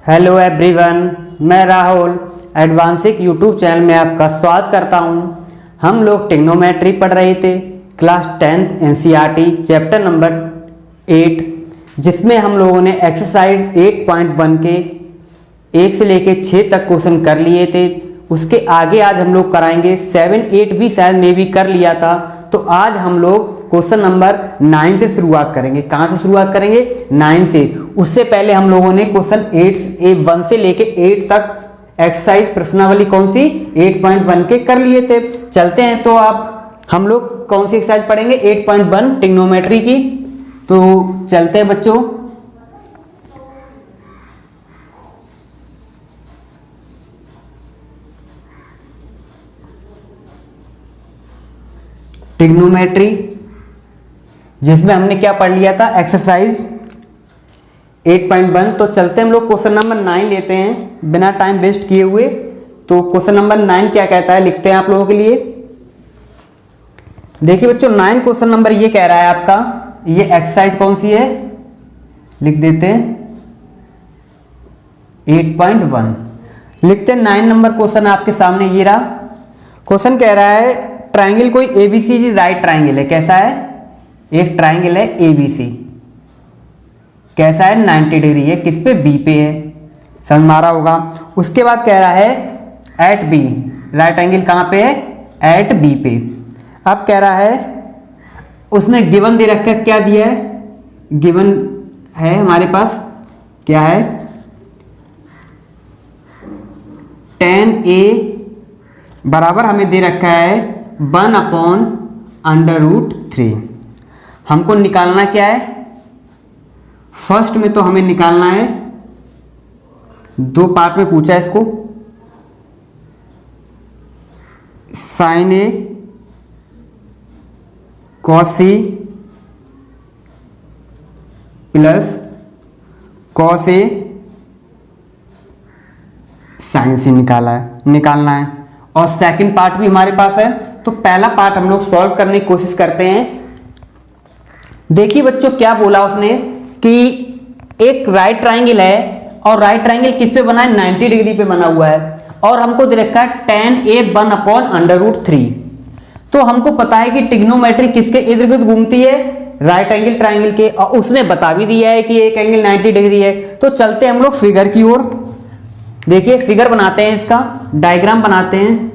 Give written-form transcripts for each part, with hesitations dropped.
Hello everyone, मैं Rahul एडवांसिक YouTube channel में आपका स्वागत करता हूं। हम लोग ट्रिग्नोमेट्री पढ़ रहे थे class 10th NCERT chapter number 8, जिसमें हम लोगों ने एक्सरसाइज 8.1 के 1 से लेके 6 तक क्वेश्चन कर लिए थे। उसके आगे आज हम लोग कराएंगे 7, 8 भी शायद में भी कर लिया था। तो आज हम लोग क्वेश्चन नंबर 9 से शुरुआत करेंगे। कहाँ से शुरुआत करेंगे? 9 से। उससे पहले हम लोगों ने क्वेश्चन 1 से लेके 8 तक एक्सरसाइज प्रश्नावली कौन सी 8.1 के कर लिए थे। चलते हैं, तो आप हम लोग कौन सी एक्सरसाइज पढ़ेंगे? 8.1 ट्रिग्नोमेट्री की। तो चलते हैं बच्चों। ट्रिग्नोमेट्री, जिसमें हमने क्या पढ़ लिया था? एक्सरसाइज 8.1। तो चलते हम लोग क्वेश्चन नंबर 9 लेते हैं बिना टाइम वेस्ट किए हुए। तो क्वेश्चन नंबर 9 क्या कहता है, लिखते हैं आप लोगों के लिए। देखिए बच्चों, 9 क्वेश्चन नंबर ये कह रहा है आपका, ये एक्सरसाइज कौन सी है, लिख देते हैं 8.1। लिखते हैं 9 नंबर क्वेश्चन आपके सामने ये रहा। क्वेश्चन कह रहा है ट्राइंगल कोई एबीसी राइट ट्राइंगल है। कैसा है? एक ट्राइंगल है एबीसी। कैसा है? 90 डिग्री है। किस पे? बी पे है। समझ में आ रहा होगा। उसके बाद कह रहा है एट बी, राइट एंगल कहाँ पे है? एट बी पे। अब कह रहा है उसमें गिवन दे रखा है। क्या दिया है? गिवन है हमारे पास, क्या है? tan a बराबर हमें दे रखा है 1/√3। हमको निकालना क्या है? फर्स्ट में तो हमें निकालना है, 2 पार्ट में पूछा है इसको, sin a cos c plus cos a sin c निकालना है। और सेकंड पार्ट भी हमारे पास है। तो पहला पार्ट हम लोग सॉल्व करने की कोशिश करते हैं। देखिए बच्चों, क्या बोला उसने कि एक राइट ट्राइंगल है और राइट ट्राइंगल किस पे बना है? 90 डिग्री पे बना हुआ है। और हमको दे रखा है tan a 1/√3। तो हमको पता है कि ट्रिग्नोमेट्री किसके इर्द गिर्द घूमती है? राइट एंगल ट्राइंगल के। और उसने बता भी दिया है कि एक एंगल 90 डिग्री है। तो चलते हम लोग फिगर की ओर। देखिए फिगर बनाते हैं, इसका डायग्राम बनाते हैं।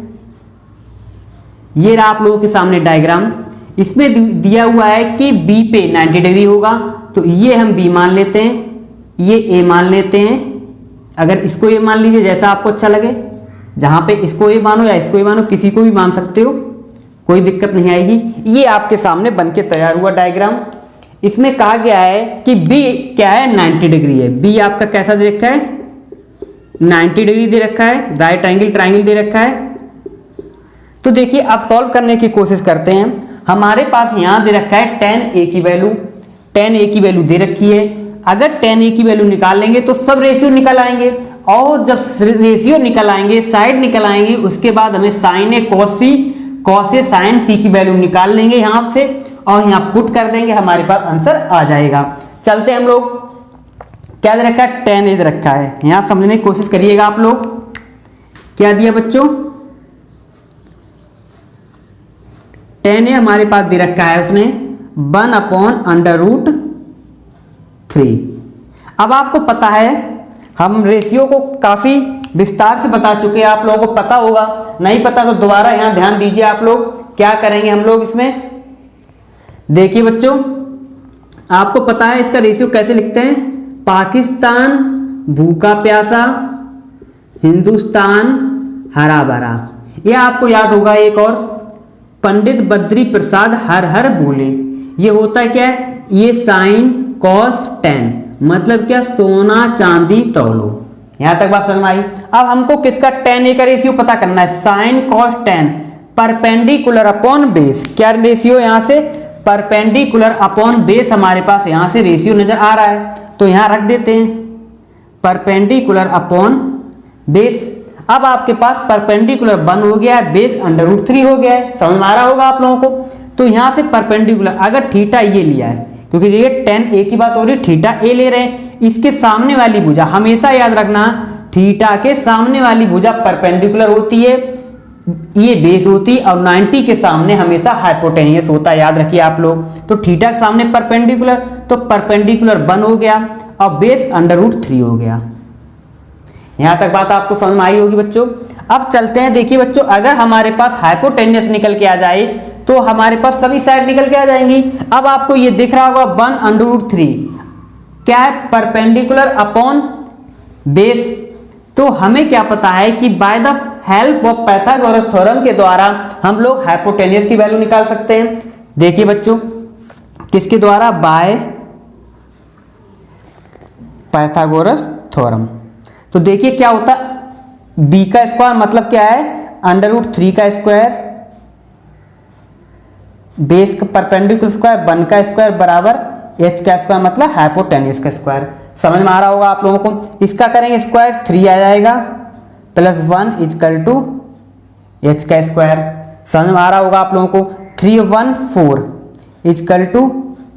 ये रहा आप लोगों के सामने डायग्राम। इसमें दिया हुआ है कि बी पे 90 डिग्री होगा। तो ये हम बी मान लेते हैं, ये ए मान लेते हैं। अगर इसको ये मान लीजिए, जैसा आपको अच्छा लगे। जहां पे इसको ये मानो या इसको ये मानो, किसी को भी मान सकते हो, कोई दिक्कत नहीं आएगी। ये आपके सामने बनके तैयार हुआ डायग्राम। इसमें कहा गया है कि बी क्या है? 90 डिग्री है। बी आपका कैसा दे रखा है? 90 डिग्री दे रखा है। राइट एंगल ट्राइंगल दे रखा है। तो देखिए अब सॉल्व करने की कोशिश करते हैं। हमारे पास यहां दे रखा है tan a की वैल्यू। tan a की वैल्यू दे रखी है। अगर tan a की वैल्यू निकाल लेंगे तो सब रेशियो निकल आएंगे। और जब रेशियो निकल आएंगे, साइड निकल आएंगे, उसके बाद हमें sin a cos a sin c की वैल्यू निकाल लेंगे यहां से और यहां पुट कर देंगे, हमारे पास आंसर आ जाएगा। चलते हम लोग। क्या दे रखा है? tan a दे रखा है। यहां समझने की कोशिश करिएगा आप लोग। क्या दिया बच्चों? tan a हमारे पास दे रखा है उसने 1/√3। अब आपको पता है, हम रेशियो को काफी विस्तार से बता चुके हैं, आप लोगों को पता होगा। नहीं पता तो दोबारा यहां ध्यान दीजिए आप लोग। क्या करेंगे हम लोग इसमें? देखिए बच्चों, आपको पता है इसका रेशियो कैसे लिखते हैं? पाकिस्तान भूखा प्यासा, हिंदुस्तान हरा भरा। यह आपको याद होगा। एक और, पंडित बद्री प्रसाद हर हर बोले। ये होता है क्या? ये साइन कॉस tan, मतलब क्या? सोना चांदी तौलो। यहां तक बात समझ में आई। अब हमको किसका tan a का रेशियो पता करना है? Sine cos tan perpendicular upon base. क्या रेशियो? यहां से परपेंडिकुलर अपॉन बेस हमारे पास यहां से रेशियो नजर आ रहा है। तो यहां रख देते हैं परपेंडिकुलर अपॉन बेस। अब आपके पास परपेंडिकुलर 1 हो गया है, बेस √3 हो गया है। समझ में आ रहा होगा आप लोगों को। तो यहां से परपेंडिकुलर, अगर थीटा ये लिया है, क्योंकि ये tan a की बात हो रही है, थीटा a ले रहे हैं, इसके सामने वाली भुजा, हमेशा याद रखना थीटा के सामने वाली भुजा परपेंडिकुलर होती है, ये बेस होती है, और 90 के सामने हमेशा हाइपोटेनियस होता है, याद रखिए आप लोग। तो थीटा के सामने परपेंडिकुलर, तो परपेंडिकुलर 1 हो गया और बेस √3 हो गया। यहां तक बात आपको समझ में आई होगी बच्चों। अब चलते हैं, देखिए बच्चों, अगर हमारे पास हाइपोटेनियस निकल के आ जाए तो हमारे पास सभी साइड निकल के आ जाएंगी। अब आपको ये दिख रहा होगा 1/√3 क्या है, परपेंडिकुलर अपॉन बेस। तो हमें क्या पता है कि by the help of Pythagoras theorem के द्वारा हम लोग हाइपोटेनियस की वैल्यू निकाल सकते हैं। देखिए बच्चों, किसके द्वारा, बाय पाइथागोरस थ्योरम। तो देखिए क्या होता है, b का स्क्वायर मतलब क्या है, √3 का स्क्वायर, बेस का परपेंडिकुलर स्क्वायर 1 का स्क्वायर बराबर h का स्क्वायर मतलब हाइपोटेनियस का स्क्वायर। समझ में आ रहा होगा आप लोगों को। इसका करेंगे स्क्वायर, 3 आ जाएगा प्लस 1 = h का स्क्वायर। समझ में आ रहा होगा आप लोगों को। 3 1 4 =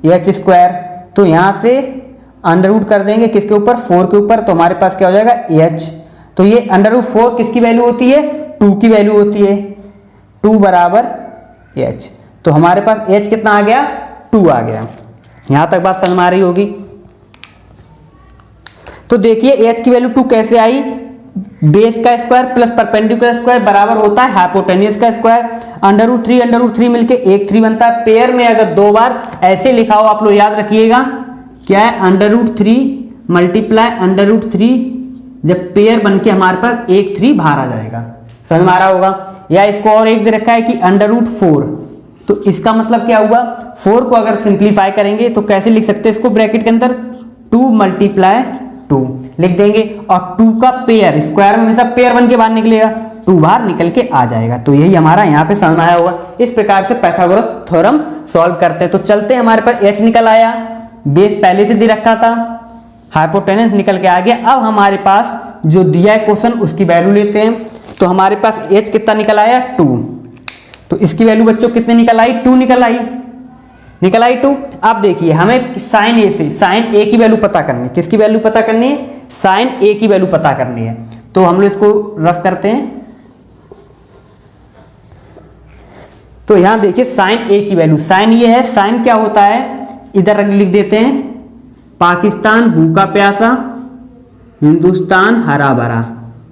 h स्क्वायर। तो यहां से अंडर कर देंगे किसके ऊपर, 4 के ऊपर, तो हमारे पास क्या हो जाएगा h। तो ये √4 किसकी वैल्यू होती है, 2 की वैल्यू होती है, 2 बराबर h। तो हमारे पास h कितना आ गया, 2 आ गया। यहां तक बात समझ में आ रही होगी। तो देखिए h की वैल्यू 2 कैसे आई, बेस का स्क्वायर प्लस परपेंडिकुलर स्क्वायर बराबर होता है हाइपोटेनियस का स्क्वायर। √3 मिलके 1 3 बनता है। पेयर में अगर 2 बार ऐसे लिखा हो आप लोग याद रखिएगा, क्या है, √3 मल्टीप्लाई √3, जब पेयर बन के हमारे पास 1 3 बाहर आ जाएगा। समझ में आ रहा होगा। या इसको और एक दे रखा है कि √4, तो इसका मतलब क्या हुआ, 4 को अगर सिंप्लीफाई करेंगे तो कैसे लिख सकते हैं इसको, ब्रैकेट के अंदर 2 × 2 लिख देंगे, और 2 का पेयर, स्क्वायर में हमेशा पेयर बन के बाहर निकलेगा, 2 बाहर निकल के आ जाएगा। तो यही हमारा यहाँ पे समझ आया होगा। इस प्रकार से पाइथागोरस थ्योरम सॉल्व करते हैं। तो चलते हैं, हमारे पास h निकल आया, बेस पहले से दे रखा था, हाइपोटेनस निकल के आ गया। अब हमारे पास जो दिया है क्वेश्चन उसकी वैल्यू लेते हैं। तो हमारे पास h कितना निकल आया, 2। तो इसकी वैल्यू बच्चों कितनी निकल आई, 2 निकल आई 2। अब देखिए हमें साइन ए की वैल्यू पता करनी है। किसकी वैल्यू पता करनी है, साइन ए की वैल्यू पता करनी है। तो हम लोग इसको रफ करते हैं। तो यहां देखिए साइन ए की वैल्यू, साइन ये है, साइन क्या होता है, इधर लिख देते हैं, पाकिस्तान भूखा प्यासा, हिंदुस्तान हरा भरा।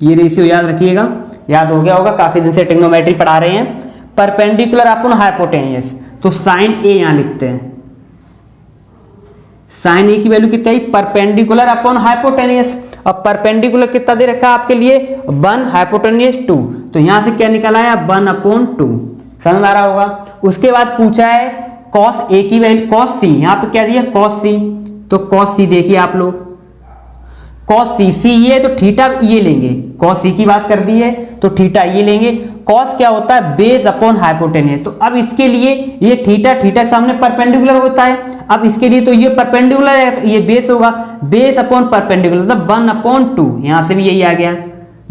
ये रेशियो याद रखिएगा, याद हो गया होगा, काफी दिन से ट्रिग्नोमेट्री पढ़ा रहे हैं। परपेंडिकुलर अपॉन हाइपोटेनियस, तो साइन ए यहां लिखते हैं। साइन ए की वैल्यू कितनी है, परपेंडिकुलर अपॉन हाइपोटेनियस। और परपेंडिकुलर कितना दे रखा है आपके लिए, 1, हाइपोटेनियस 2। तो यहां से क्या निकल आया, 1/2। समझ आ रहा होगा। उसके बाद पूछा है कॉस ए की वैल्यू, कॉस सी, यहां पे क्या दिया, कॉस सी। तो कॉस सी देखिए आप लोग, कॉस सी ये, तो थीटा ये लेंगे, कॉस सी की बात कर दी है तो थीटा ये लेंगे। कॉस क्या होता है, बेस अपॉन हाइपोटेनियस। तो अब इसके लिए ये थीटा के सामने परपेंडिकुलर होता है। अब इसके लिए तो ये परपेंडिकुलर है, तो ये बेस होगा, बेस अपॉन परपेंडिकुलर, मतलब 1/2। यहां से भी यही आ गया,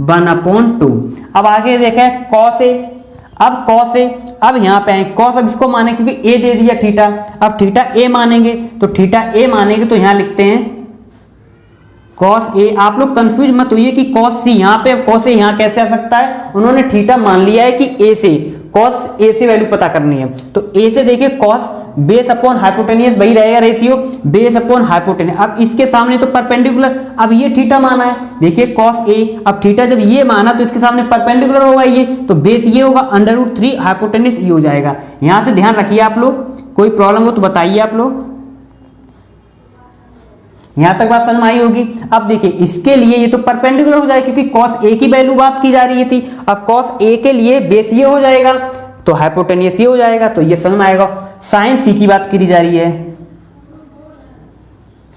1/2। अब आगे देखा कॉस ए, अब कॉस ए, अब यहां पे कॉस, अब इसको माने क्योंकि ए दे दिया थीटा, अब थीटा ए मानेंगे, तो थीटा ए मानेंगे तो यहां लिखते हैं कॉस ए। आप लोग कंफ्यूज मत होइए कि कॉस सी, यहां पे कॉस ए यहां कैसे आ सकता है, उन्होंने थीटा मान लिया है कि ए से, कॉस ए से वैल्यू पता करनी है। तो ए से देखिए कॉस बेस अपॉन हाइपोटेनियस वही रहेगा रेशियो, बेस अपॉन हाइपोटेनियस। अब इसके सामने तो परपेंडिकुलर, अब ये थीटा माना है, देखिए कॉस ए, अब थीटा जब ये माना तो इसके सामने परपेंडिकुलर होगा ये, तो बेस ये होगा, √3 हाइपोटेनियस ये हो जाएगा। यहां से ध्यान रखिए आप लोग, कोई प्रॉब्लम हो तो बताइए आप लोग। यहां तक बात समझ में आई होगी। अब देखिए इसके लिए ये तो परपेंडिकुलर हो जाएगा क्योंकि कॉस ए की वैल्यू बात की जा रही थी। अब कॉस ए के लिए बेस ये हो जाएगा तो हाइपोटेनियस ये हो जाएगा, तो ये समझ में आएगा। साइन सी की बात की जा रही है,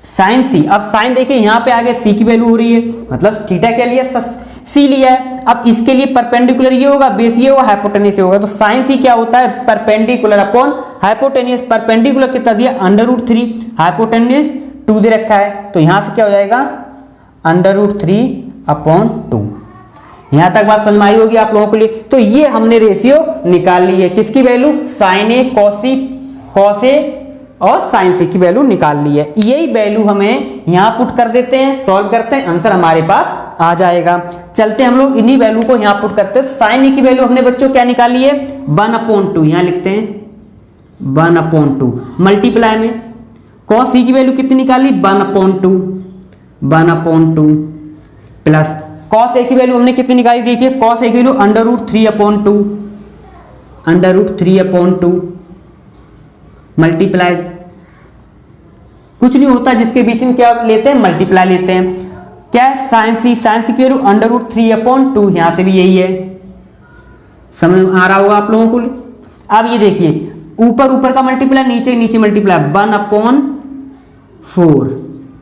साइन सी। अब साइन देखिए यहां पे आगे सी की वैल्यू हो रही है, मतलब थीटा क्या लिया, सी लिया है। अब इसके लिए परपेंडिकुलर ये होगा, बेस ये होगा, हाइपोटेनियस ये होगा। तो साइन सी क्या होता है, परपेंडिकुलर अपॉन हाइपोटेनियस। परपेंडिकुलर कितना दिया, √3, हाइपोटेनियस 2 दे रखा है, तो यहां से क्या हो जाएगा, √3/2। यहां तक बात समझ में आई होगी आप लोगों के लिए। तो ये हमने रेशियो निकाल ली है, किसकी value, sign A cos A और साइन सी की वैल्यू निकाल ली है। यही वैल्यू हमें यहाँ पुट कर देते हैं, सॉल्व करते हैं, आंसर हमारे पास आ जाएगा। चलते हैं हम लोग इन्हीं वैल्यू को यहाँ पुट करते हैं। साइन ए की वैल्यू हमने बच्चों क्या निकाली है 1/2, यहाँ लिखते हैं 1/2 मल्टीप्लाई में कॉस सी की वैल्यू कितनी निकाली 1/2 प्लस कॉस ए की वैल्यू हमने कितनी निकाली देखिए कॉस ए की वैल्यू √3/2 मल्टीप्लाई कुछ नहीं होता जिसके बीच में क्या लेते हैं मल्टीप्लाई लेते हैं। क्या है साइन सी की वैल्यू √3/2 यहां से भी यही है, समझ आ रहा होगा आप लोगों को। अब ये देखिए ऊपर का मल्टीप्लाई नीचे मल्टीप्लाई 1/4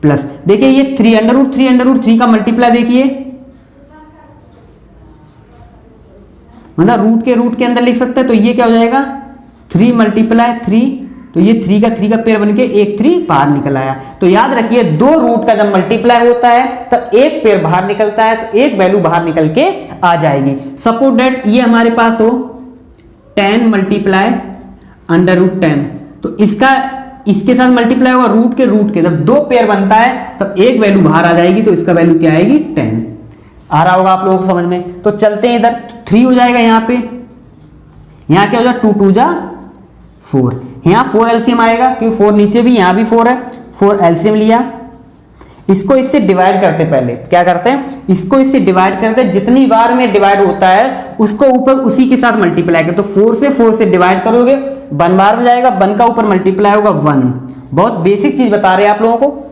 प्लस देखिए ये 3√3 का मल्टीप्लाई देखिए मतलब रूट के अंदर लिख सकते हैं तो ये क्या हो जाएगा 3 × 3 तो ये 3 का पेयर बन के एक 3 बाहर निकल आया। तो याद रखिए दो रूट का जब मल्टीप्लाई होता है तो एक पेयर बाहर निकलता है तो एक वैल्यू बाहर निकल के आ जाएगी। सपोज दैट ये हमारे पास हो 10 × √10 तो इसका इसके साथ मल्टीप्लाई होगा रूट के जब दो पेयर बनता है तो एक वैल्यू बाहर आ जाएगी तो इसका वैल्यू क्या आएगी 10। आ रहा होगा आप लोगों को समझ में। तो चलते हैं इधर 3 हो जाएगा यहाँ पे, यहाँ क्या हो जाएगा 2 × 2 = 4, यहाँ 4 एलसीएम आएगा क्योंकि 4 नीचे भी यहाँ भी 4 है 4 एलसीएम लिया। इसको इससे डिवाइड करते पहले क्या करते हैं इसको इससे डिवाइड करते हैं जितनी बार में डिवाइड होता है उसको ऊपर उसी के साथ मल्टीप्लाई करते तो 4 से डिवाइड करोगे 1 बार में जाएगा 1 का ऊपर मल्टीप्लाई होगा 1। बहुत बेसिक चीज बता रहे हैं आप लोगों को।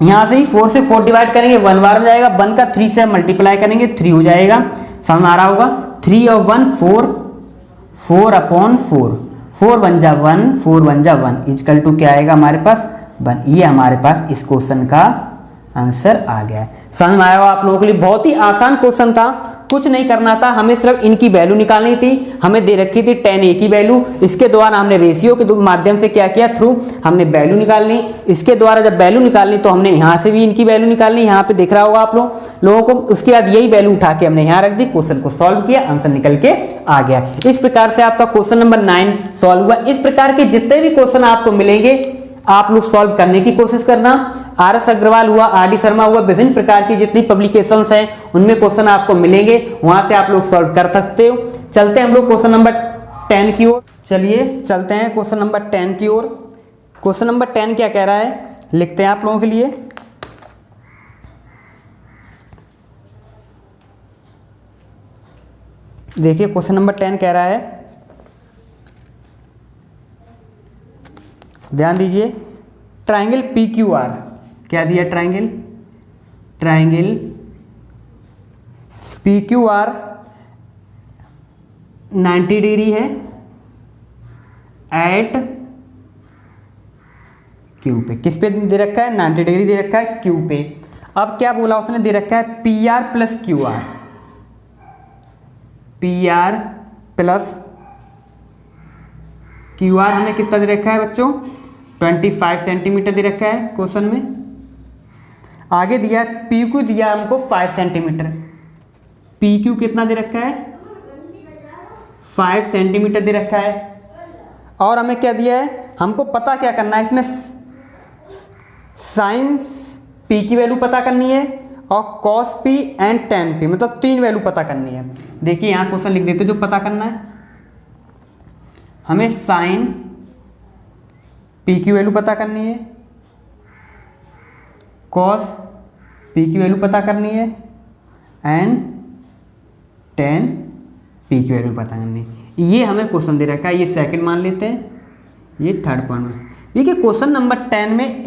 यहां से ही 4 से 4 डिवाइड करेंगे 1 बार में जाएगा 1 का 3 से मल्टीप्लाई करेंगे 3 हो जाएगा। समझ आ रहा होगा 3 और 1 4/4 4 1 जा 1 4 1 जा 1 इक्वल टू क्या आएगा हमारे पास 1। ये हमारे पास इस क्वेश्चन का आंसर आ गया है। समझ में आया होगा आप लोगों के लिए बहुत ही आसान क्वेश्चन था, कुछ नहीं करना था, हमें सिर्फ इनकी वैल्यू निकालनी थी। हमें दे रखी थी 10a की वैल्यू, इसके द्वारा हमने रेशियो के माध्यम से क्या किया थ्रू हमने वैल्यू निकालनी। इसके द्वारा जब वैल्यू निकालनी तो हमने यहाँ से भी इनकी वैल्यू निकालनी, यहाँ पे दिख रहा होगा आप लोगों को। उसके बाद यही वैल्यू उठा के हमने यहाँ रख दी, क्वेश्चन को सॉल्व किया, आंसर निकल के आ गया। इस प्रकार से आपका क्वेश्चन नंबर 9 सॉल्व हुआ। इस प्रकार के जितने भी क्वेश्चन आपको मिलेंगे आप लोग सॉल्व करने की कोशिश करना। RS अग्रवाल हुआ, RD शर्मा हुआ, विभिन्न प्रकार की जितनी पब्लिकेशंस हैं उनमें क्वेश्चन आपको मिलेंगे, वहां से आप लोग सॉल्व कर सकते हो। चलते हैं हम लोग क्वेश्चन नंबर 10 की ओर। चलिए चलते हैं क्वेश्चन नंबर 10 की ओर। क्वेश्चन नंबर 10 क्या कह रहा है लिखते हैं आप लोगों के लिए। देखिए क्वेश्चन नंबर 10 कह रहा है, ध्यान दीजिए, ट्राइंगल PQR क्या दिया, ट्राइंगल PQR 90 डिग्री है एट क्यू पे। किस पे दे रखा है 90 डिग्री दे रखा है क्यू पे। अब क्या बोला उसने, दे रखा है PR + QR, PR + QR हमें कितना दे रखा है बच्चों 25 सेंटीमीटर दे रखा है क्वेश्चन में। आगे दिया PQ दिया हमको 5 सेंटीमीटर, PQ कितना दे रखा है 5 सेंटीमीटर दे रखा है। और हमें क्या दिया है, हमको पता क्या करना है इसमें, साइन P की वैल्यू पता करनी है और cos P and tan P, मतलब 3 वैल्यू पता करनी है। देखिए यहाँ क्वेश्चन लिख देते जो पता करना है। हमें साइन P की वैल्यू पता करनी है, cos P की वैल्यू पता करनी है एंड tan P की वैल्यू पता करनी है। ये हमें क्वेश्चन दे रखा है, ये सेकंड मान लेते हैं, ये थर्ड पॉइंट में। देखिए क्वेश्चन नंबर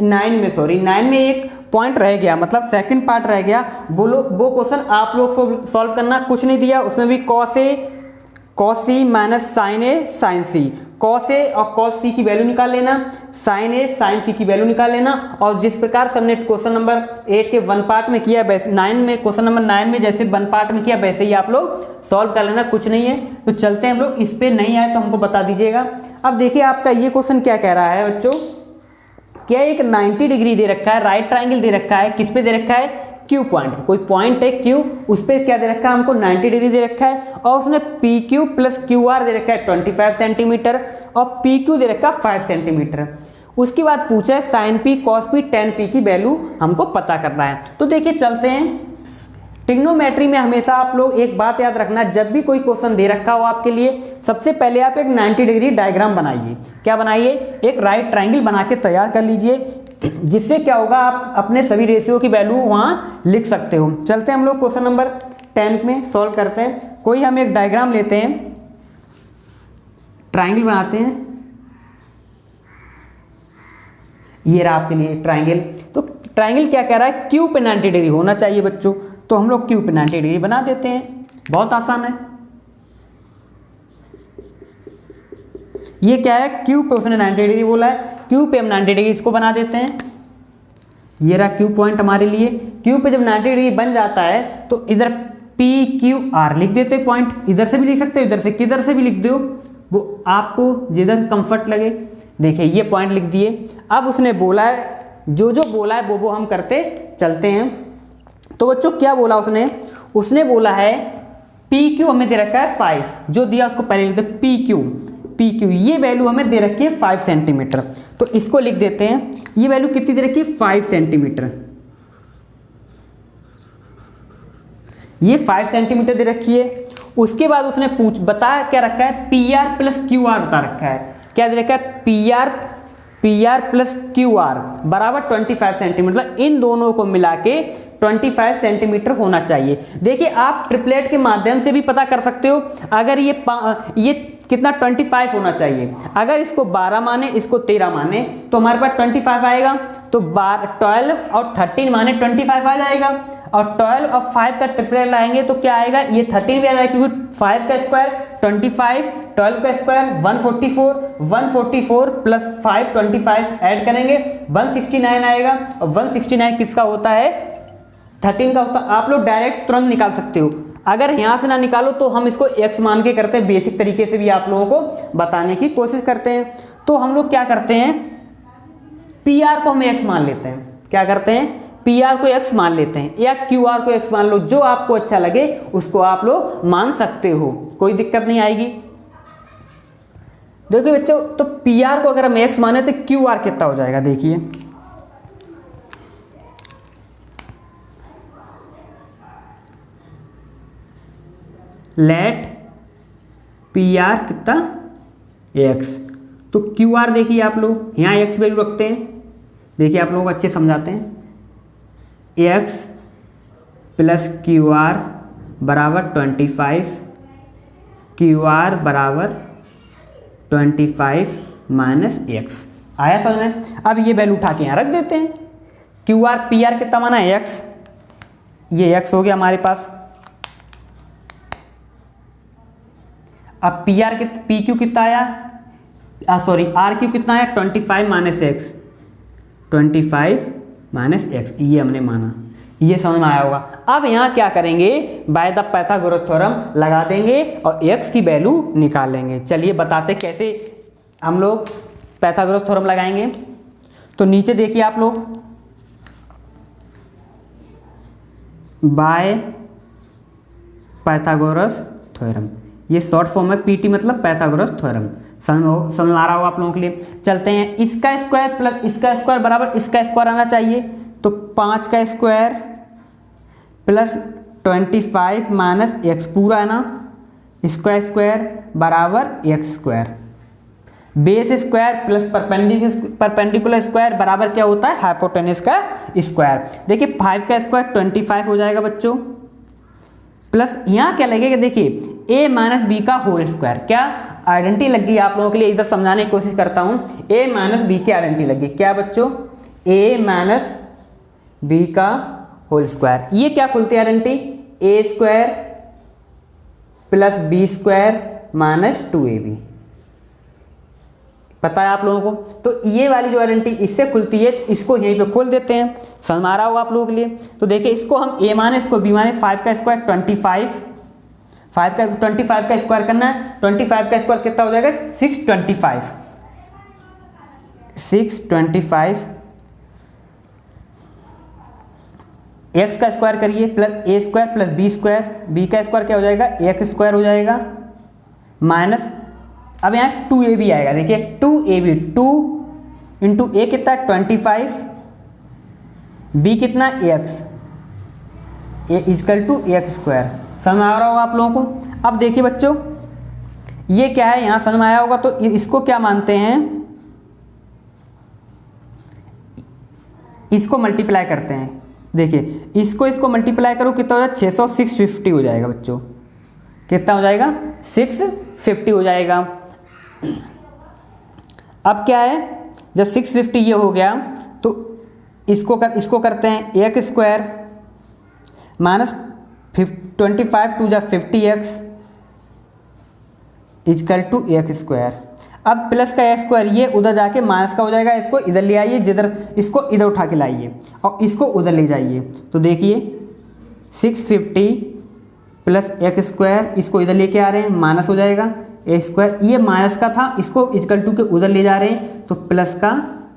9 में एक पॉइंट रह गया, मतलब सेकंड पार्ट रह गया। बोलो वो क्वेश्चन आप लोग सॉल्व करना, कुछ नहीं दिया उसमें भी cos C - sin A sin C, cos A और cos C की वैल्यू निकाल लेना, sin A sin C की वैल्यू निकाल लेना। और जिस प्रकार से हमने क्वेश्चन नंबर 8 के 1 पार्ट में किया वैसे क्वेश्चन नंबर 9 में जैसे 1 पार्ट में किया वैसे ही आप लोग सॉल्व कर लेना, कुछ नहीं है। तो चलते हैं हम लोग, इस पे नहीं आए तो हमको बता दीजिएगा। अब देखिए आपका ये क्वेश्चन क्या कह रहा है बच्चों, क्या एक 90 डिग्री दे रखा है, राइट ट्राइंगल दे रखा है, किस पे दे रखा है क्यू पॉइंट, कोई पॉइंट है क्यू, उस पर क्या दे रखा है हमको 90 डिग्री दे रखा है। और उसने PQ + QR दे रखा है 25 सेंटीमीटर और PQ दे रखा है 5 सेंटीमीटर। उसके बाद पूछा है sine P cos P tan P की वैल्यू हमको पता करना है। तो देखिए चलते हैं। ट्रिग्नोमेट्री में हमेशा आप लोग एक बात याद रखना, जब भी कोई क्वेश्चन दे रखा हो आपके लिए, सबसे पहले आप एक 90 डिग्री डायग्राम बनाइए। क्या बनाइए? एक राइट ट्रायंगल बना के तैयार कर लीजिए, जिससे क्या होगा आप अपने सभी रेशियो की वैल्यू वहाँ लिख सकते हो। चलते हैं हम लोग क्वेश्चन नंबर 10 में सॉल्व करते हैं। कोई हम एक डायग्राम लेते हैं, ट्रायंगल बनाते हैं। ये रहा आपके लिए ट्रायंगल। तो ट्रायंगल क्या कह रहा है? क्यू पे 90 डिग्री होना चाहिए बच्चों, तो हम लोग क्यू पे 90 डिग्री बना देते हैं। बहुत आसान है। ये क्या है? क्यू पे उसने 90 डिग्री बोला है, क्यू पे हम 90 डिग्री इसको बना देते हैं। ये रहा क्यू पॉइंट हमारे लिए। क्यू पे जब 90 डिग्री बन जाता है तो इधर पी क्यू आर लिख देते हैं पॉइंट। इधर से भी लिख सकते हो, इधर से किधर से भी लिख दो, वो आपको जिधर कंफर्ट लगे। देखिए ये पॉइंट लिख दिए। अब उसने बोला है, जो जो बोला है वो हम करते चलते हैं। तो बच्चों क्या बोला उसने? उसने बोला है पी क्यू हमें दे रखा है 5, जो दिया उसको पहले लिखते पी क्यू, ये वैल्यू हमें दे रखी है 5 सेंटीमीटर। तो इसको लिख देते हैं, ये वैल्यू कितनी दे रखी है? 5 सेंटीमीटर। ये 5 सेंटीमीटर दे रखी है। उसके बाद उसने बताया क्या रखा है? P R plus Q R बता रखा है। क्या दे रखा है? P R plus Q R बराबर 25 सेंटीमीटर। मतलब इन दोनों को मिला के 25 सेंटीमीटर होना चाहिए। देखिए आप ट्रिपलेट के माध्यम से भी पता कर सकते हो। अगर ये कितना 25 होना चाहिए। अगर इसको 12 माने, इसको 13 माने, तो हमारे पास 25 आएगा। तो 12 और 13 माने 25 आ जाएगा। और 12 और 5 का ट्रिपलेट लाएंगे तो क्या आएगा? ये 13 भी आ जाएगा, क्योंकि 5 का स्क्वायर 25, 12 का स्क्वायर 144 प्लस 5 25 ऐड करेंगे 169 आएगा। और 169 किसका होता है? 13 का होता है। आप लोग डायरेक्ट तुरंत निकाल सकते हो। अगर यहां से ना निकालो तो हम इसको x मान के करते हैं, बेसिक तरीके से भी आप लोगों को बताने की कोशिश करते हैं। तो हम लोग क्या करते हैं? पी आर को हम x मान लेते हैं। क्या करते हैं? पी आर को x मान लेते हैं, या क्यू आर को x मान लो। जो आपको अच्छा लगे उसको आप लोग मान सकते हो, कोई दिक्कत नहीं आएगी। देखिए बच्चों, तो पी आर को अगर हम x माने तो क्यू आर कितना हो जाएगा? देखिए लेट पी आर कितना? x। तो क्यू आर देखिए आप लोग यहाँ x वैल्यू रखते हैं। देखिए आप लोगों को अच्छे समझाते हैं। x प्लस क्यू आर बराबर 25, क्यू आर बराबर 25 माइनस x। आया समझ में? अब ये वैल्यू उठा के यहाँ रख देते हैं। क्यू आर पी आर कितना माना है? x। ये x हो गया हमारे पास। अब पी आर पी क्यू कितना आया? सॉरी आर क्यू कितना आया? 25 माइनस एक्स, 25 माइनस एक्स, ये हमने माना। ये समझ में आया होगा। अब यहाँ क्या करेंगे? बाय द पाइथागोरस थ्योरम लगा देंगे और x की वैल्यू निकाल लेंगे। चलिए बताते कैसे हम लोग पाइथागोरस थ्योरम लगाएंगे। तो नीचे देखिए आप लोग, बाय पाइथागोरस थ्योरम, ये शॉर्ट फॉर्म है पीटी, मतलब पाइथागोरस थ्योरम। समझ आ रहा हो आप लोगों के लिए? चलते हैं। इसका स्क्वायर प्लस इसका स्क्वायर बराबर इसका स्क्वायर आना चाहिए। तो 5 का स्क्वायर प्लस 25 माइनस एक्स पूरा है ना, इसका स्क्वायर बराबर x square. Base square plus perpendicular square बराबर क्या होता है? हाइपोटेनस का स्क्वायर। देखिए 5 का स्क्वायर 25 हो जाएगा बच्चों, प्लस यहाँ क्या लगेगा? देखिए a माइनस बी का होल स्क्वायर। क्या आइडेंटिटी लग गई आप लोगों के लिए? इधर समझाने की कोशिश करता हूँ। a माइनस बी की आइडेंटिटी लग गई। क्या बच्चों? a माइनस बी का होल स्क्वायर। ये क्या खुलती है identity? A square plus B square minus 2ab। पता है आप लोगों को? तो ये वाली जो आइडेंटिटी इससे खुलती है, इसको यहीं पे खोल देते हैं। समझ में आ रहा होगा आप लोगों के लिए? तो देखिए इसको हम a माने, इसको b माने। 5 का स्क्वायर 25, 25 का स्क्वायर करना है। 25 का स्क्वायर कितना हो जाएगा? 625, 625। एक्स का स्क्वायर करिए, plus A square plus B square, B का स्क्वायर क्या हो जाएगा? एक्स स्क्वायर हो जाएगा माइनस, अब यहाँ 2ab आएगा। देखिए 2ab, 2 इंटू ए कितना 25, बी कितना x, A equal to x square. समझ में आ रहा होगा आप लोगों को। अब देखिए बच्चों, ये क्या है, यहाँ समझ में आया होगा। तो इसको क्या मानते हैं, इसको मल्टीप्लाई करते हैं। देखिए इसको मल्टीप्लाई करो, कितना हो जाएगा 600, 650 हो जाएगा बच्चों। कितना हो जाएगा 650 हो जाएगा। अब क्या है, जब 650 ये हो गया तो इसको करते हैं एक्स स्क्वायर माइनस 25 टू जा 50x equal to x square. अब प्लस का एक्स स्क्वायर ये उधर जाके माइनस का हो जाएगा, इसको इधर ले आइए, जिधर इसको इधर उठा के लाइए और इसको उधर ले जाइए। तो देखिए 650 प्लस एक्स स्क्वायर, इसको इधर लेके आ रहे हैं, माइनस हो जाएगा एक्स स्क्वायर, ये माइनस का था, इसको इजकल टू के उधर ले जा रहे हैं तो प्लस का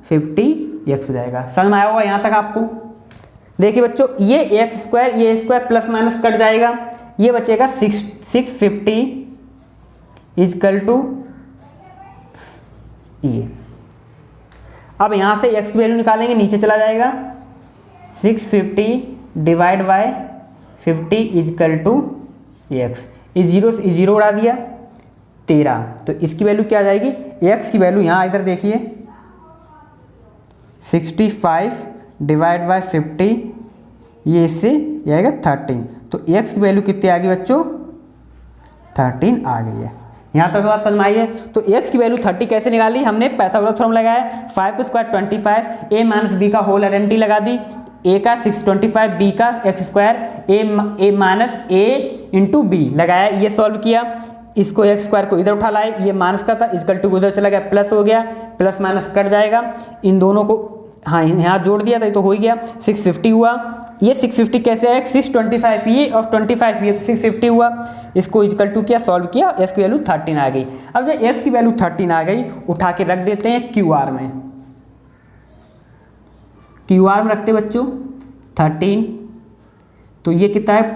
50x हो जाएगा। समझ में आया होगा यहाँ तक आपको। देखिए बच्चों, ये एक्स स्क्वायर ये स्क्वायर प्लस माइनस कट जाएगा, ये बचेगा 650 इजकल टू ये। अब यहाँ से x की वैल्यू निकालेंगे, नीचे चला जाएगा 650 divide by 50 equal to x। इस जीरो से जीरो उड़ा दिया 13, तो इसकी वैल्यू क्या आ जाएगी, x की वैल्यू यहाँ इधर देखिए 65 डिवाइड बाय 50, ये इससे ये आएगा 13। तो x की वैल्यू कितनी आ गई बच्चों, 13 आ गई है। यहाँ तक बात समझ में आई है। तो x की वैल्यू 30 कैसे निकाली, हमने पाइथागोरस थ्योरम लगाया, 5 का स्क्वायर 25, a माइनस बी का होल आइडेंटिटी लगा दी, a का 625, b का x square, a minus a into B लगाया, ये सॉल्व किया, इसको एक्स स्क्वायर को इधर उठा लाए, ये माइनस का था, इजकल टू उधर चला गया, प्लस हो गया, प्लस माइनस कट जाएगा, इन दोनों को हाँ यहाँ जोड़ दिया था तो हो ही गया, 650 हुआ। ये 650 कैसे आया, 625 ये और 25 ये, तो 650 हुआ, इसको इजकल टू किया, सॉल्व किया, एक्स की वैल्यू 13 आ गई। अब जब एक्स की वैल्यू 13 आ गई, उठा के रख देते हैं QR में। QR में रखते बच्चों 13, तो ये कितना है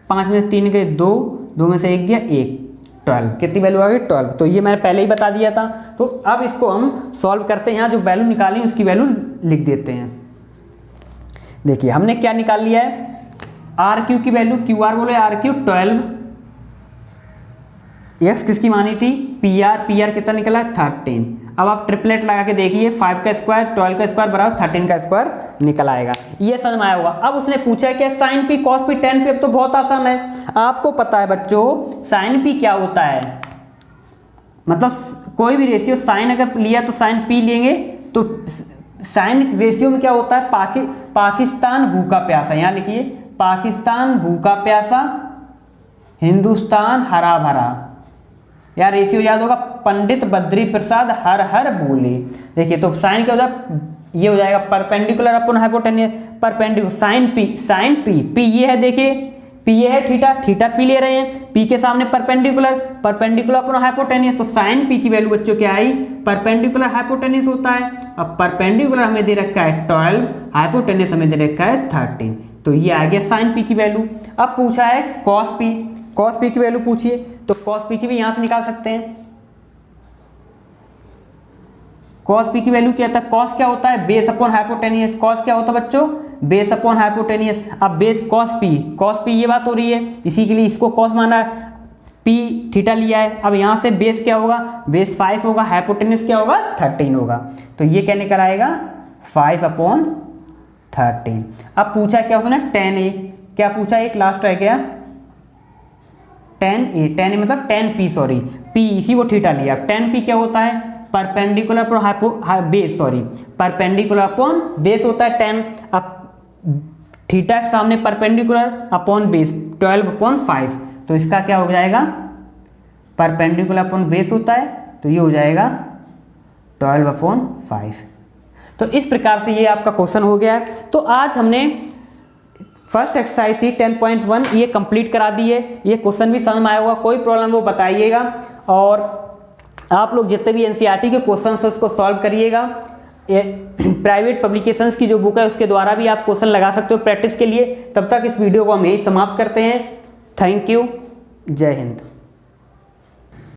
5 में से 3 गए 2, 2 में से 1 गया 1, 12। कितनी वैल्यू आ गई 12। तो ये मैंने पहले ही बता दिया था। तो अब इसको हम सॉल्व करते हैं, यहाँ जो वैल्यू निकाली उसकी वैल्यू लिख देते हैं। देखिए हमने क्या निकाल लिया है, RQ की वैल्यू, QR बोले RQ 12, X किसकी मानी थी PR कितना निकला 13। अब आप ट्रिपलेट लगा के देखिए, 5 का स्क्वायर 12 का स्क्वायर बराबर 13 का स्क्वायर निकल आएगा। ये समझ में आया होगा। अब उसने पूछा क्या sine P cos P tan P, अब तो बहुत आसान है, आपको पता है बच्चों साइन पी क्या होता है, मतलब कोई भी रेशियो साइन अगर लिया तो साइन पी लेंगे, तो साइन रेशियो में क्या होता है, पाकिस्तान भूखा प्यासा, यहाँ लिखिए पाकिस्तान भूखा प्यासा, हिंदुस्तान हरा भरा, यार रेशियो याद होगा, पंडित बद्री प्रसाद हर हर बोले। देखिए तो साइन क्या होता है, ये हो जाएगा perpendicular upon hypotenuse, perpendicular sign P ये है, देखिए पी ये है, थीटा पी ले रहे हैं, पी के सामने परपेंडिकुलर अपन हाइपोटेनियस, तो साइन पी की वैल्यू बच्चों क्या आई, परपेंडिकुलर हाइपोटेनियस होता है। अब परपेंडिकुलर हमें दे रखा है 12, हाइपोटेनियस हमें दे रखा है 13, तो ये आ गया साइन पी की वैल्यू। अब पूछा है कॉस पी की वैल्यू पूछिए, तो कॉस पी की भी यहां से निकाल सकते हैं। कॉस पी की वैल्यू क्या था, कॉस क्या होता है बेस अपॉन हाइपोटेनियस, कॉस क्या होता है बच्चों बेस अपॉन हाइपोटेनियस। अब बेस कॉस पी ये बात हो रही है, इसी के लिए इसको कॉस माना है, पी थीटा लिया है। अब यहां से बेस क्या होगा, बेस 5 होगा, हाइपोटेनियस क्या होगा 13 होगा, तो ये क्या निकल आएगा 5/13। अब पूछा क्या उसने tan a, क्या पूछा एक लास्ट है क्या tan a मतलब tan p, सॉरी p इसी को थीटा लिया, tan p क्या होता है perpendicular upon base, sorry perpendicular upon base होता है tan। अब थीटा के सामने परपेंडिकुलर अपॉन बेस 12/5, तो इसका क्या हो जाएगा परपेंडिकुलर अपॉन बेस होता है, तो ये हो जाएगा 12/5। तो इस प्रकार से ये आपका क्वेश्चन हो गया है। तो आज हमने फर्स्ट एक्सरसाइज थी 10.1 ये कंप्लीट करा दी है। ये क्वेश्चन भी समझ में आया होगा, कोई प्रॉब्लम वो बताइएगा, और आप लोग जितने भी एनसीईआरटी के क्वेश्चन है उसको सॉल्व करिएगा। प्राइवेट पब्लिकेशंस की जो बुक है उसके द्वारा भी आप क्वेश्चन लगा सकते हो प्रैक्टिस के लिए। तब तक इस वीडियो को हम यही समाप्त करते हैं। थैंक यू, जय हिंद।